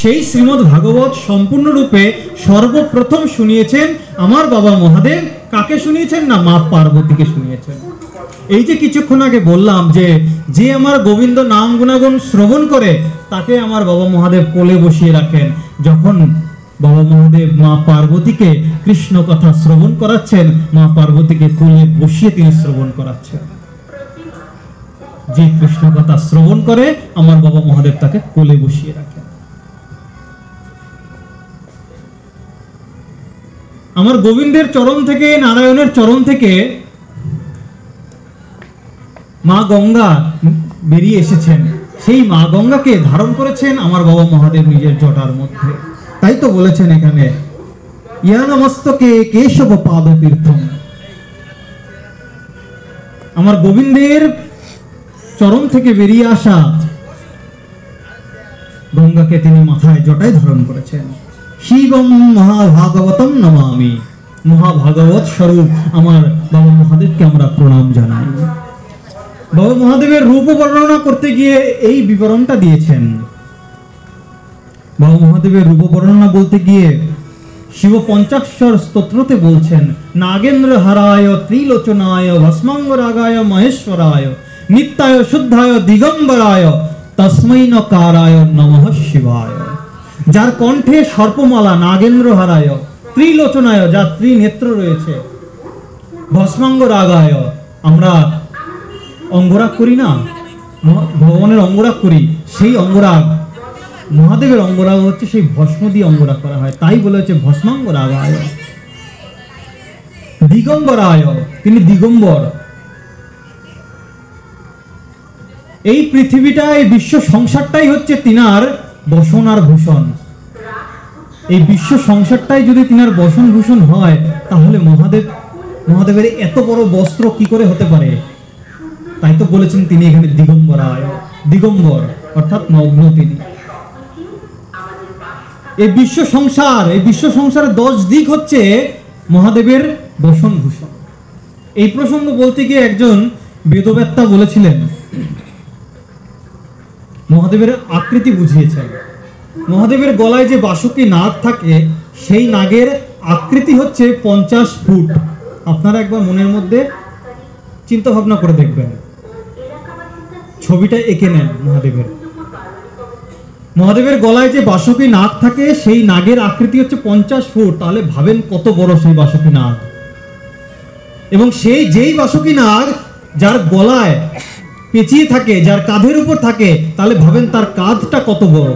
সেই শ্রীমদ্ ভাগবত সম্পূর্ণরূপে সর্বপ্রথম শুনিয়েছেন আমার বাবা মহাদেব। কাকে শুনিয়েছেন? না, মা পার্বতীকে শুনিয়েছেন। এই যে কিছুক্ষণ আগে বললাম যে আমার গোবিন্দ নাম গুণাগুণ শ্রবণ করে তাকে আমার বাবা মহাদেব কোলে বসিয়ে রাখেন। যখন বাবা মহাদেব মা পার্বতীকে কৃষ্ণ কথা শ্রবণ করাচ্ছেন, মা পার্বতীকে কোলে বসিয়ে তিনি শ্রবণ করাচ্ছেন। যে কৃষ্ণ কথা শ্রবণ করে আমার বাবা মহাদেব তাকে কোলে বসিয়ে রাখেন। আমার গোবিন্দের চরণ থেকে, নারায়ণের চরণ থেকে মা গঙ্গা বেরিয়ে এসেছেন। সেই মা গঙ্গাকে ধারণ করেছেন আমার বাবা মহাদেব নিজের জটার মধ্যে। তাই তো বলেছেন এখানে, ইয়া নমস্তকে কেশব পাদ তীর্থম। আমার গোবিন্দের চরণ থেকে বেরিয়ে আসা গঙ্গাকে তিনি মাথায় জটায় ধারণ করেছেন। শিবম মহাভাগবতম নমামি। মহাভাগবত স্বরূপ আমার বাবা মহাদেবকে আমরা প্রণাম জানাই। বাবা মহাদেবের রূপ বর্ণনা করতে গিয়ে এই বিবরণটা দিয়েছেন। বাবা মহাদেবের রূপ বর্ণনা বলতে গিয়ে শিব পঞ্চাক্ষর স্তোত্রতে বলছেন, নাগেন্দ্র হারায় ত্রিলোচনায় ভস্মাঙ্গ রাগায় মহেশ্বরায় নিত্যায় শুদ্ধায় দিগম্বরায় তস্मै নকারায় নমঃ শিবায়। যার কণ্ঠে সর্পমালা, নাগেন্দ্র হারায়, ত্রিলোচনায়, যার ত্রিনেত্র রয়েছে, ভস্মাঙ্গ রাগায়, আমরা অঙ্গরাগ করি না, ভগবানের অঙ্গরাগ করি, সেই অঙ্গরাগ মহাদেবের অঙ্গরাগ হচ্ছে সেই ভস্ম দিয়ে অঙ্গরাগ করা হয়, তাই বলে হচ্ছে ভস্মাঙ্গ রাগায়। দিগম্বরায়, তিনি দিগম্বর। এই পৃথিবীটা, এই বিশ্ব সংসারটাই হচ্ছে তিনার বসন আর ভূষণ। এই বিশ্ব সংসারটাই যদি তিনার বসন ভূষণ হয়, তাহলে মহাদেবের এত বড় বস্ত্র কি করে হতে পারে? তাই তো বলেছেন তিনি এখানে দিগম্বরায়, দিগম্বর অর্থাৎ নগ্ন তিনি। এই বিশ্ব সংসারের 10 দিক হচ্ছে মহাদেবের বসন ভূষণ। এই প্রসঙ্গ বলতে গিয়ে একজন বেদবেত্তা বলেছিলেন, মহাদেবের আকৃতি বুঝিয়েছেন। মহাদেবের গলায় যে বাসুকি নাগ থাকে, সেই নাগের আকৃতি হচ্ছে 50 ফুট। আপনারা একবার মনের মধ্যে চিন্তা ভাবনা করে দেখবেন, ছবিটা এঁকে নেন। মহাদেবের গলায় যে বাসুকি নাগ থাকে, সেই নাগের আকৃতি হচ্ছে 50 ফুট। তাহলে ভাবেন কত বড় সেই বাসুকি নাগ। এবং যেই বাসুকি নাগ যার গলায় পেঁচিয়ে থাকে, যার কাঁধের উপর থাকে, তাহলে ভাবেন তার কাঁধটা কত বড়।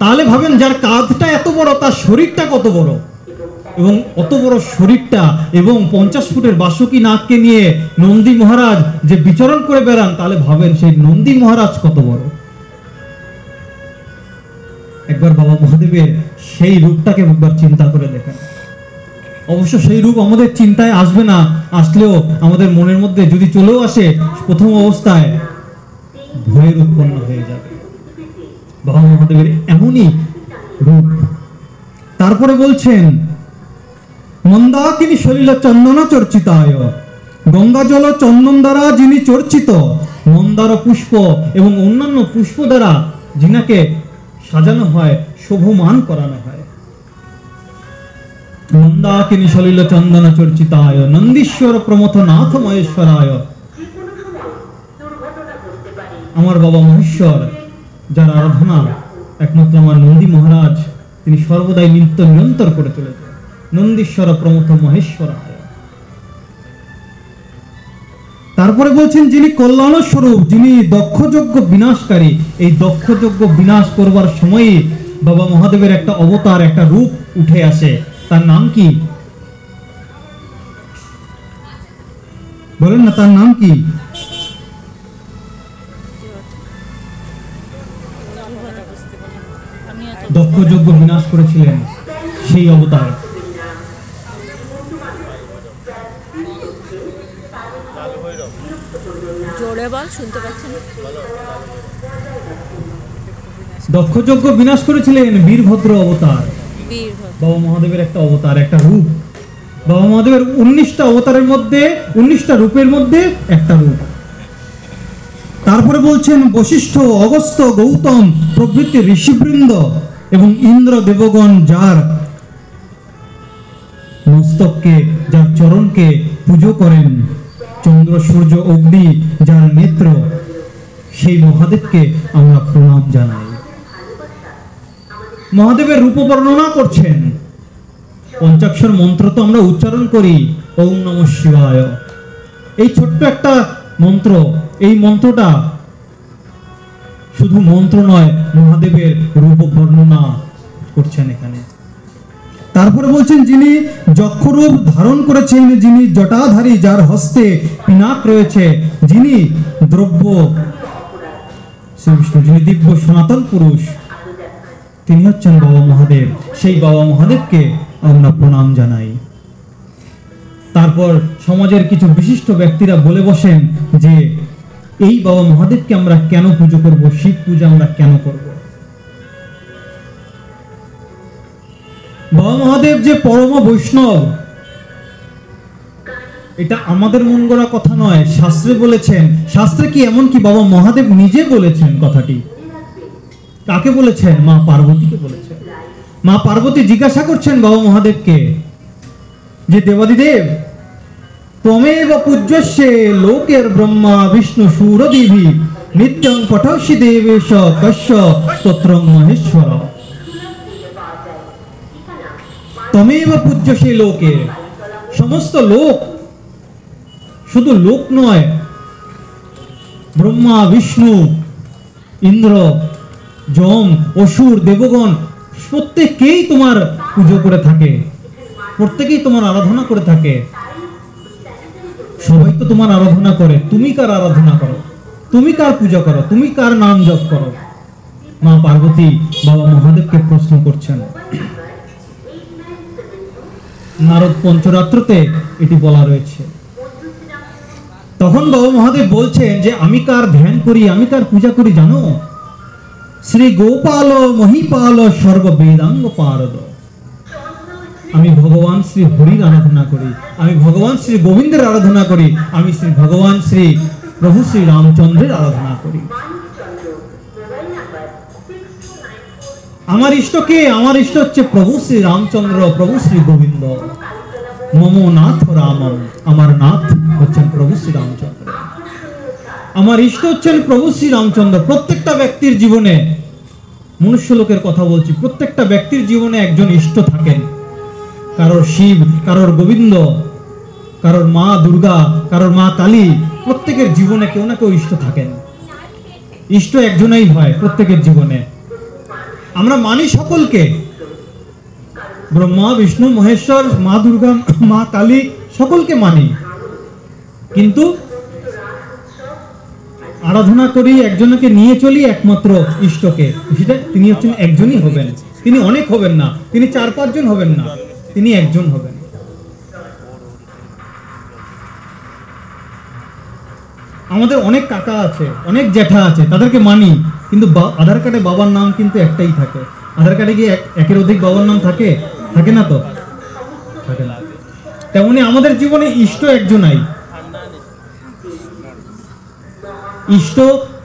তাহলে ভাবেন যার কাঁধটা এত বড়, তার শরীরটা কত বড়। এবং অত বড় শরীরটা এবং 50 ফুটের বাসুকি নাগকে নিয়ে নন্দী মহারাজ যে বিচরণ করে বেড়ান, তাহলে ভাবেন সেই নন্দী মহারাজ কত বড়। একবার বাবা মহাদেবের সেই রূপটাকে একবার চিন্তা করে দেখেন। অবশ্য সেই রূপ আমাদের চিন্তায় আসবে না, আসলেও আমাদের মনের মধ্যে যদি চলেও আসে, প্রথম অবস্থায় ভয়ের উৎপন্ন হয়ে যাবে। বাবা মহাদেবের এমনই রূপ। তারপরে বলছেন, মন্দাকিনী সলিল চন্দন চর্চিতায়। গঙ্গা জল চন্দন দ্বারা যিনি চর্চিত, মন্দার পুষ্প এবং অন্যান্য পুষ্প দ্বারা যিনাকে সাজানো হয়, শোভমান করানো হয়। মন্দাকিনী সলিল চন্দন চর্চিতায় নন্দীশ্বর প্রমথ নাথ মহেশ্বরায়। আমার বাবা মহেশ্বর, যার আরাধনা একমাত্র আমার নন্দী মহারাজ, তিনি সর্বদাই নিত্য নিরন্তর করে চলেছেন। নন্দীশ্বর প্রমথ মহেশ্বরায়। তারপরে বলছেন, যিনি কল্যাণ স্বরূপ, যিনি দক্ষযজ্ঞ বিনাশকারী। এই দক্ষযজ্ঞ বিনাশ করবার সময় বাবা মহাদেবের একটা অবতার, একটা রূপ উঠে আসে। তার নাম কি বলেন না? তার নাম কি? দক্ষযজ্ঞ বিনাশ করেছিলেন সেই অবতার। দক্ষযজ্ঞ বিনাশ করেছিলেন বীরভদ্র অবতার। বাবা মহাদেবের একটা অবতার, একটা রূপ। বাবা মহাদেবের 19টা অবতারের মধ্যে, 19টা রূপের মধ্যে একটা রূপ। তারপরে বলছেন বশিষ্ঠ, অগস্ত্য, গৌতম প্রভৃতি ঋষিবৃন্দ এবং ইন্দ্র দেবগণ যার মস্তককে, যার চরণকে পুজো করেন, চন্দ্র সূর্য অগ্নি যার নেত্র, সেই মহাদেবকে আমরা প্রণাম জানাই। মহাদেবের রূপ বর্ণনা করছেন। পঞ্চাক্ষর মন্ত্র তো আমরা উচ্চারণ করি, ওম নমঃ শিবায়। এই ছোট্ট একটা মন্ত্র, এই মন্ত্রটা শুধু মন্ত্র নয়, মহাদেবের রূপ বর্ণনা করছেন এখানে। তারপরে বলছেন যিনি যক্ষরূপ ধারণ করেছেন, যিনি জটাধারী, যার হস্তে পিনাক রয়েছে, যিনি দ্রব্য শ্রীবিষ্ণু, যিনি দিব্য সনাতন পুরুষ, তিনি হচ্ছেন বাবা মহাদেব। সেই বাবা মহাদেবকে আমরা প্রণাম জানাই। তারপর সমাজের কিছু বিশিষ্ট ব্যক্তিরা বলে বসেন যে এই বাবা মহাদেবকে আমরা কেন পুজো করব, শিব পূজা আমরা কেন করব। বাবা মহাদেব যে পরম বৈষ্ণব, এটা আমাদের মন গড়া কথা নয়, শাস্ত্রে বলেছেন। শাস্ত্রে কি এমন কি বাবা মহাদেব নিজে বলেছেন কথাটি। কাকে বলেছেন? মা পার্বতীকে বলেছেন। মা পার্বতী জিজ্ঞাসা করছেন বাবা মহাদেবকে যে দেবাদিদেব, ত্বমেব পূজ্যস্যে লোকের ব্রহ্মা বিষ্ণু সুরদিভি নিত্যং পঠস্যি দেবেশ কস্য স্তোত্রং মহেশ্বর। ত্বমেব পূজ্যস্যে লোকে, সমস্ত লোক, শুধু লোক নয়, ব্রহ্মা বিষ্ণু ইন্দ্র যম অসুর দেবগণ প্রত্যেকেই তোমার পুজো করে থাকে, প্রত্যেকেই তোমার আরাধনা করে থাকে। সবাই তো তোমার আরাধনা করে, তুমি কার আরাধনা করো, তুমি কার পূজা করো, তুমি কার নাম জপ করো। মা পার্বতী বাবা মহাদেবকে প্রশ্ন করছেন। নারদ পঞ্চরাত্রতে এটি বলা রয়েছে। তখন বাবা মহাদেব বলছেন যে আমি কার ধ্যান করি, আমি কার পূজা করি জানো? শ্রী গোপাল মহিপাল সর্ববেদাঙ্গ পারদ। আমি ভগবান শ্রী হরির আরাধনা করি, আমি ভগবান শ্রী গোবিন্দের আরাধনা করি, আমি শ্রী ভগবান শ্রী প্রভু শ্রী রামচন্দ্রের আরাধনা করি। আমার ইষ্ট কে? আমার ইষ্ট হচ্ছে প্রভু শ্রী রামচন্দ্র, প্রভু শ্রী গোবিন্দ। মম নাথ রামম, আমার নাথ হচ্ছেন প্রভু শ্রী রামচন্দ্র, আমার ইষ্ট হচ্ছেন প্রভু শ্রী রামচন্দ্র। প্রত্যেকটা ব্যক্তির জীবনে, মনুষ্য লোকের কথা বলছি, প্রত্যেকটা ব্যক্তির জীবনে একজন ইষ্ট থাকেন। কারোর শিব, কারোর গোবিন্দ, কারোর মা দুর্গা, কারোর মা কালী। প্রত্যেকের জীবনে কেউ না কেউ ইষ্ট থাকেন। ইষ্ট একজনেই হয় প্রত্যেকের জীবনে। আমরা মানি সকলকে, ব্রহ্মা বিষ্ণু মহেশ্বর, মা দুর্গা, মা কালী, সকলকে মানি, কিন্তু আরাধনা করি একজনকে নিয়ে চলি, একমাত্র ইষ্টকে। সেটা তিনি হচ্ছেন একজনই হবেন, তিনি অনেক হবেন না, তিনি 4-5 জন হবেন না, তিনি একজন হবেন। আমাদের অনেক কাকা আছে, অনেক জ্যাঠা আছে, তাদেরকে মানি, কিন্তু আধার কার্ডে বাবার নাম কিন্তু একটাই থাকে। আধার কার্ডে কি একের অধিক বাবার নাম থাকে? থাকে না তো, থাকে না। তেমনি আমাদের জীবনে ইষ্ট একজনাই। ইষ্ট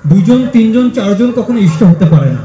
2 জন 3 জন 4 জন কখনো ইষ্ট হতে পারে না।